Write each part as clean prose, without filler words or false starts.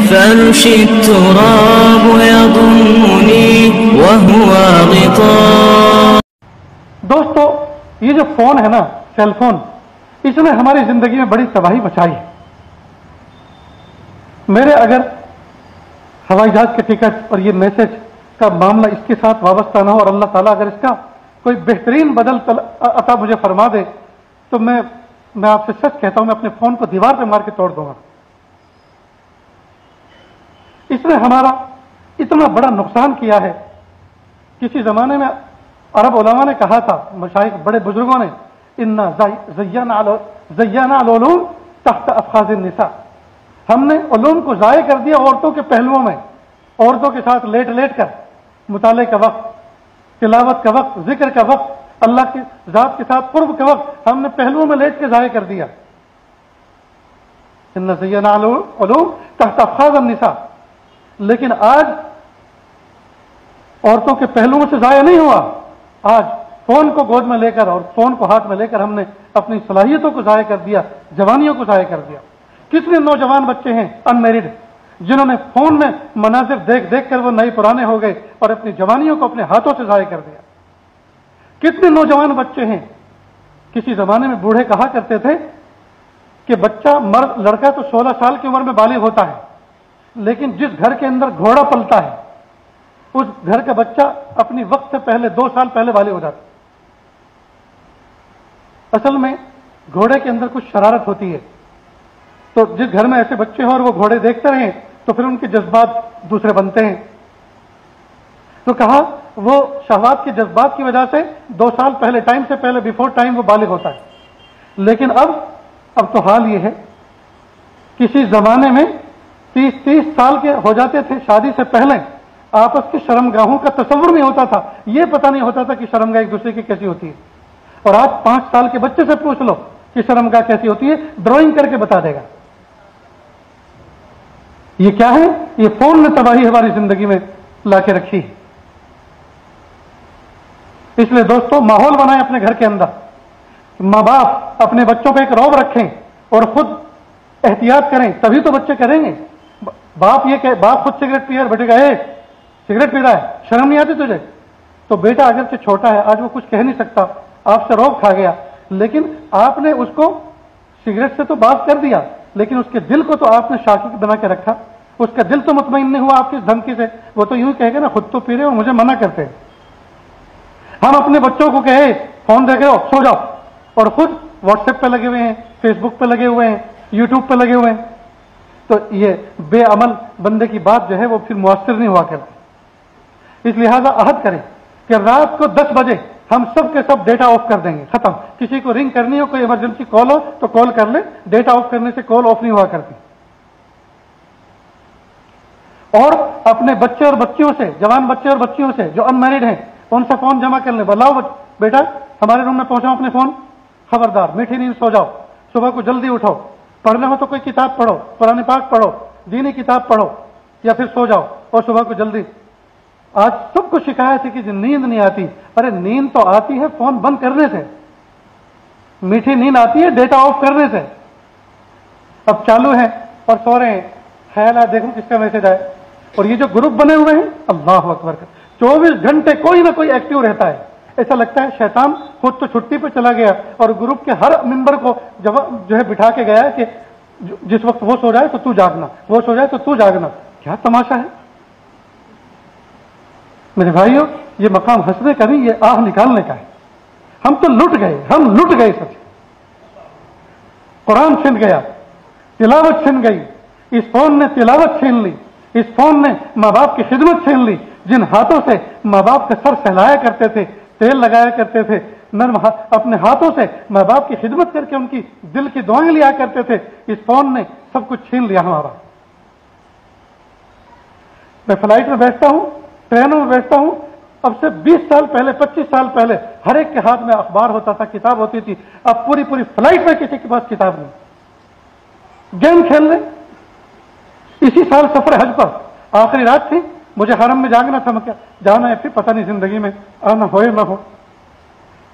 فرش التراب يضمني وهو غطاء. دوستو، یہ جو فون ہے نا، سیل فون، اس نے ہماری زندگی میں بڑی تباہی مچائی ہے. میرے اگر ہوائی جہاز کے ٹکٹ اور یہ میسج کا معاملہ اس کے ساتھ وابستہ نہ ہو اور اللہ تعالیٰ اگر اس کا کوئی بہترین بدل عطا مجھے فرما دے تو میں آپ سے سچ کہتا ہوں میں اپنے فون کو دیوار پہ مار کے توڑ دوں گا. اس نے ہمارا اتنا بڑا نقصان کیا ہے. کسی زمانے میں عرب علماء نے کہا تھا، مشائخ بڑے بزرگوں نے، انا زینا العلوم تحت افخاذ النساء، ہم نے علوم کو ضائع کر دیا عورتوں کے پہلوؤں میں. عورتوں کے ساتھ لیٹ لیٹ کر مطالعے کا وقت، تلاوت کا وقت، ذکر کا وقت، اللہ کی ذات کے ساتھ قرب کا وقت ہم نے پہلوؤں میں لیٹ کے ضائع کر دیا. ان زینا العلوم تحت افخاذ النساء. لیکن آج عورتوں کے پہلوؤں سے ضائع نہیں ہوا. آج فون کو گود میں لے کر اور فون کو ہاتھ میں لے کر ہم نے اپنی صلاحیتوں کو ضائع کر دیا، جوانیوں کو ضائع کر دیا. کتنے نوجوان بچے ہیں ان میرڈ جنہوں نے فون میں مناظر دیکھ دیکھ کر وہ نئے پرانے ہو گئے اور اپنی جوانیوں کو اپنے ہاتھوں سے ضائع کر دیا. کتنے نوجوان بچے ہیں. کسی زمانے میں بوڑھے کہا کرتے تھے کہ بچہ مرد لڑکا تو 16 سال کی عمر میں بالغ ہوتا ہے، لیکن جس گھر کے اندر گھوڑا پلتا ہے اس گھر کا بچہ اپنی وقت سے پہلے 2 سال پہلے بالغ ہو جاتا ہے. اصل میں گھوڑے کے اندر کچھ شرارت ہوتی ہے. تو جس گھر میں ایسے بچے ہوں اور وہ گھوڑے دیکھتے رہیں تو پھر ان کے جذبات دوسرے بنتے ہیں. تو کہا وہ شہوات کے جذبات کی وجہ سے 2 سال پہلے، ٹائم سے پہلے، بیفور ٹائم وہ بالغ ہوتا ہے. لیکن اب تو حال یہ ہے، کسی زمانے میں 30 سال کے ہو جاتے تھے شادی سے پہلے، آپس کی شرمگاہوں کا تصور نہیں ہوتا تھا. یہ پتہ نہیں ہوتا تھا کہ شرمگاہ ایک دوسرے کی کیسی ہوتی ہے. اور آج 5 سال کے بچے سے پوچھ لو کہ شرمگاہ کیسی ہوتی ہے، ڈرائنگ کر کے بتا دے گا. یہ کیا ہے؟ یہ فون نے تباہی ہماری زندگی میں لا کے رکھی. اس لیے دوستو، ماحول بنائیں اپنے گھر کے اندر. ماں باپ اپنے بچوں پہ ایک رعب رکھیں اور خود احتیاط کریں، تبھی تو بچے کریں گے. باپ خود سگریٹ پی رہا ہے، بیٹے کا سگریٹ پی رہا ہے، شرم نہیں آتی تجھے؟ تو بیٹا اگرچہ چھوٹا ہے، آج وہ کچھ کہہ نہیں سکتا، آپ سے روک کھا گیا، لیکن آپ نے اس کو سگریٹ سے تو باز کر دیا، لیکن اس کے دل کو تو آپ نے شاکی بنا کے رکھا. اس کا دل تو مطمئن نہیں ہوا آپ کی دھمکی سے. وہ تو یوں کہے گا نا، خود تو پی رہے ہو، مجھے منع کرتے ہیں. ہم اپنے بچوں کو کہے فون دیکھ رہے ہو، سو جاؤ، اور خود واٹس ایپ پہ لگے ہوئے ہیں، فیس بک پہ لگے ہوئے ہیں، یوٹیوب پہ لگے ہوئے ہیں. تو یہ بے عمل بندے کی بات جو ہے وہ پھر مؤثر نہیں ہوا کرتی. اس لہذا عہد کریں کہ رات کو 10 بجے ہم سب کے سب ڈیٹا آف کر دیں گے، ختم. کسی کو رنگ کرنی ہو، کوئی ایمرجنسی کال ہو تو کال کر لے، ڈیٹا آف کرنے سے کال آف نہیں ہوا کرتی. اور اپنے بچے اور بچیوں سے، جوان بچے اور بچیوں سے جو ان میرڈ ہیں، ان سے فون جمع کر لیں. بلاؤ بیٹا ہمارے روم میں پہنچاؤ اپنے فون، خبردار میٹھی نیند سو جاؤ، صبح کو جلدی اٹھو، پڑھنا ہو تو کوئی کتاب پڑھو، قرآن پاک پڑھو، دینی کتاب پڑھو، یا پھر سو جاؤ اور صبح کو جلدی. آج سب کو شکایت ہے کہ نیند نہیں آتی. ارے نیند تو آتی ہے فون بند کرنے سے، میٹھی نیند آتی ہے ڈیٹا آف کرنے سے. اب چالو ہے اور سو رہے ہیں، خیال ہے دیکھو کس کا میسج آئے. اور یہ جو گروپ بنے ہوئے ہیں، اللہ اکبر، 24 گھنٹے کوئی نہ کوئی ایکٹیو رہتا ہے. ایسا لگتا ہے شیطان خود تو چھٹی پہ چلا گیا اور گروپ کے ہر ممبر کو جو ہے بٹھا کے گیا ہے کہ جس وقت وہ سو جائے تو تو جاگنا، وہ سو جائے تو تو جاگنا. کیا تماشا ہے میرے بھائیوں. یہ مقام ہنسنے کا نہیں، یہ آہ نکالنے کا ہے. ہم تو لٹ گئے سب. قرآن چھن گیا، تلاوت چھن گئی. اس فون نے تلاوت چھین لی، اس فون نے ماں باپ کی خدمت چھین لی. جن ہاتھوں سے ماں باپ کا سر سہلایا کرتے تھے، تیل لگایا کرتے تھے، نرم اپنے ہاتھوں سے ماں باپ کی خدمت کر کے ان کی دل کی دعائیں لیا کرتے تھے، اس فون نے سب کچھ چھین لیا ہمارا. میں فلائٹ میں بیٹھتا ہوں، ٹرینوں میں بیٹھتا ہوں. اب سے 20 سال پہلے، 25 سال پہلے ہر ایک کے ہاتھ میں اخبار ہوتا تھا، کتاب ہوتی تھی. اب پوری فلائٹ میں کسی کے پاس کتاب نہیں. گیم کھیل لیں. اسی سال سفر حج پر آخری رات تھی، مجھے حرم میں جاگنا تھا. میں کیا جانا ہے پھر پتہ نہیں زندگی میں آنا ہو یا نہ ہو.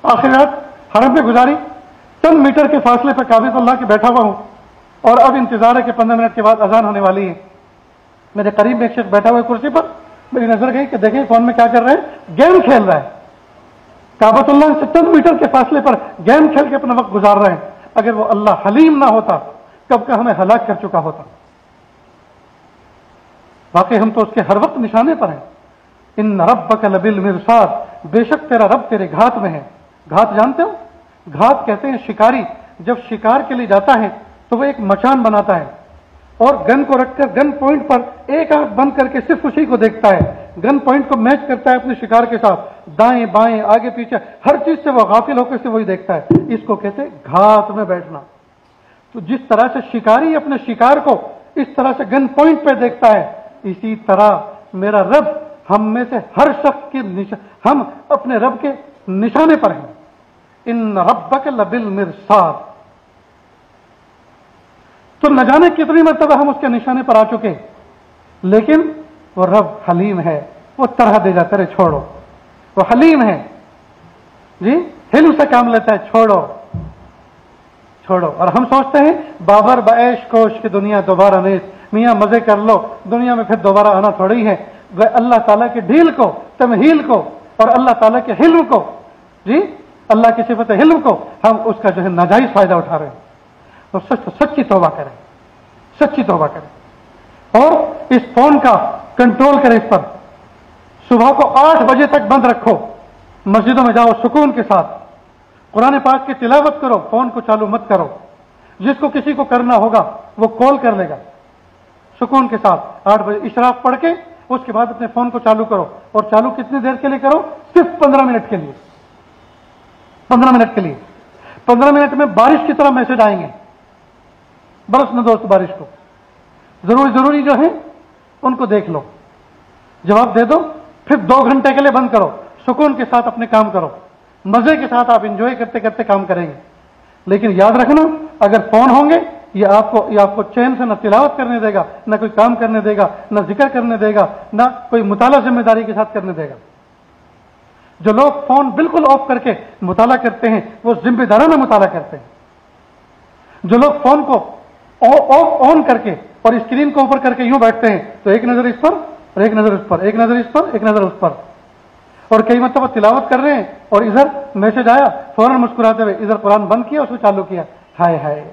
آخری رات حرم میں گزاری. چند میٹر کے فاصلے پر کعبۃ اللہ کے بیٹھا ہوا ہوں اور اب انتظار ہے کہ 15 منٹ کے بعد اذان ہونے والی ہے. میرے قریب میں ایک شخص بیٹھا ہوا ہے کرسی پر، میری نظر گئی کہ دیکھیں فون میں کیا کر رہے ہیں، گیم کھیل رہا ہے، کعبۃ اللہ سے چند میٹر کے فاصلے پر گیم کھیل کے اپنا وقت گزار رہے ہیں. اگر وہ اللہ حلیم نہ ہوتا کب کا ہمیں ہلاک کر چکا ہوتا. واقعی ہم تو اس کے ہر وقت نشانے پر ہیں. ان ربک لبالمرصاد، بے شک تیرا رب تیرے گھات میں ہے. گھات جانتے ہو؟ گھات کہتے ہیں شکاری جب شکار کے لیے جاتا ہے تو وہ ایک مچان بناتا ہے اور گن کو رکھ کر گن پوائنٹ پر ایک آنکھ بند کر کے صرف اسی کو دیکھتا ہے، گن پوائنٹ کو میچ کرتا ہے اپنے شکار کے ساتھ، دائیں بائیں آگے پیچھے ہر چیز سے وہ غافل ہو کر سے وہی دیکھتا ہے. اس کو کہتے ہیں گھات میں بیٹھنا. تو جس طرح سے شکاری اپنے شکار کو اس طرح سے گن پوائنٹ پہ دیکھتا ہے، اسی طرح میرا رب ہم میں سے ہر شخص کی ہم اپنے رب کے نشانے پر ہیں. ان ربک لبالمرصاد. تو نہ جانے کتنی مرتبہ ہم اس کے نشانے پر آ چکے، لیکن وہ رب حلیم ہے، وہ طرح دے جاتا ہے چھوڑو. وہ حلیم ہے جی، حلم سے کام لیتا ہے، چھوڑو چھوڑو. اور ہم سوچتے ہیں بابر بعیش کوش کی دنیا دوبارہ نہیں، میاں مزے کر لو، دنیا میں پھر دوبارہ آنا تھوڑی ہے. اللہ تعالیٰ کی ڈھیل کو، تمہیل کو اور اللہ تعالیٰ کے حلم کو، جی اللہ کی صفت حلم کو ہم اس کا جو ہے ناجائز فائدہ اٹھا رہے ہیں. تو سچی توبہ کریں، سچی توبہ کریں اور اس فون کا کنٹرول کریں. اس پر صبح کو 8 بجے تک بند رکھو. مسجدوں میں جاؤ سکون کے ساتھ، قرآن پاک کی تلاوت کرو، فون کو چالو مت کرو. جس کو کسی کو کرنا ہوگا وہ کال کر لے گا سکون کے ساتھ. 8 بجے اشراق پڑھ کے اس کے بعد اپنے فون کو چالو کرو. اور چالو کتنی دیر کے لیے کرو؟ صرف 15 منٹ کے لیے. 15 منٹ کے لیے. 15 منٹ میں بارش کی طرح میسج آئیں گے. برس نہ دوست بارش کو، ضروری جو ہے ان کو دیکھ لو، جواب دے دو، پھر 2 گھنٹے کے لیے بند کرو. سکون کے ساتھ اپنے کام کرو، مزے کے ساتھ آپ انجوائے کرتے کرتے کام کریں گے. لیکن یاد رکھنا اگر فون ہوں گے یہ آپ کو چین سے نہ تلاوت کرنے دے گا، نہ کوئی کام کرنے دے گا، نہ ذکر کرنے دے گا، نہ کوئی مطالعہ ذمہ داری کے ساتھ کرنے دے گا. جو لوگ فون بالکل آف کر کے مطالعہ کرتے ہیں وہ ذمہ دارانہ مطالعہ کرتے ہیں. جو لوگ فون کو آن کر کے اور اسکرین کو اوپر کر کے یوں بیٹھتے ہیں تو ایک نظر اس پر اور ایک نظر اس پر، ایک نظر اس پر ایک نظر اس پر، اور کئی مرتبہ تلاوت کر رہے ہیں اور ادھر میسج آیا فوراً مسکراتے ہوئے ادھر قرآن بند کیا، اس کو چالو کیا. ہائے ہائے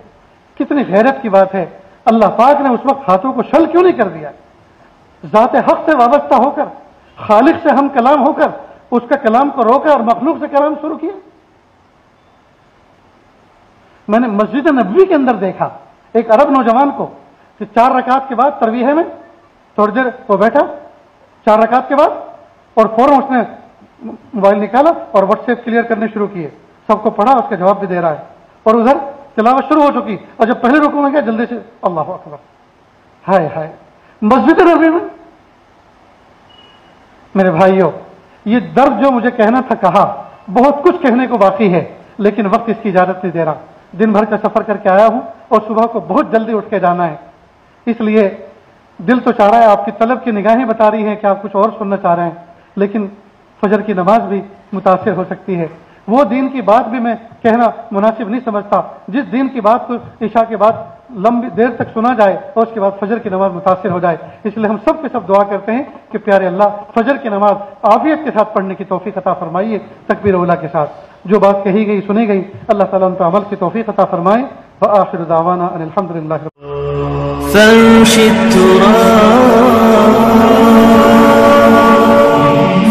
کتنی غیرت کی بات ہے. اللہ پاک نے اس وقت ہاتھوں کو شل کیوں نہیں کر دیا؟ ذات حق سے وابستہ ہو کر، خالق سے ہم کلام ہو کر اس کا کلام کو روکا اور مخلوق سے کلام شروع کیا. میں نے مسجد نبوی کے اندر دیکھا ایک عرب نوجوان کو کہ 4 رکعت کے بعد ترویح میں تھوڑی دیر وہ بیٹھا 4 رکعت کے بعد اور فوراً اس نے موبائل نکالا اور واٹس ایپ کلیئر کرنے شروع کیے. سب کو پڑھا، اس کا جواب بھی دے رہا ہے اور ادھر تلاوت شروع ہو چکی. اور جب پہلے رکوع میں گیا جلدی سے اللہ اکبر. ہائے ہائے مسجد نبوی میں. میرے بھائیوں یہ درد جو مجھے کہنا تھا کہا، بہت کچھ کہنے کو باقی ہے لیکن وقت اس کی اجازت نہیں دے رہا. دن بھر کا سفر کر کے آیا ہوں اور صبح کو بہت جلدی اٹھ کے جانا ہے، اس لیے دل تو چاہ رہا ہے، آپ کی طلب کی نگاہیں بتا رہی ہیں کہ آپ کچھ اور سننا چاہ رہے ہیں، لیکن فجر کی نماز بھی متاثر ہو سکتی ہے. وہ دین کی بات بھی میں کہنا مناسب نہیں سمجھتا جس دین کی بات کو عشاء کے بعد لمبی دیر تک سنا جائے اور اس کے بعد فجر کی نماز متاثر ہو جائے. اس لیے ہم سب کے سب دعا کرتے ہیں کہ پیارے اللہ فجر کی نماز عافیت کے ساتھ پڑھنے کی توفیق عطا فرمائیے، تکبیر اولیٰ کے ساتھ. جو بات کہی گئی سنی گئی اللہ تعالیٰ ان پر عمل کی توفیق عطا فرمائے. وآخر دعوانا ان الحمد للہ.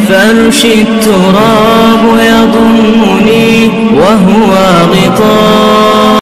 فرش التراب يضم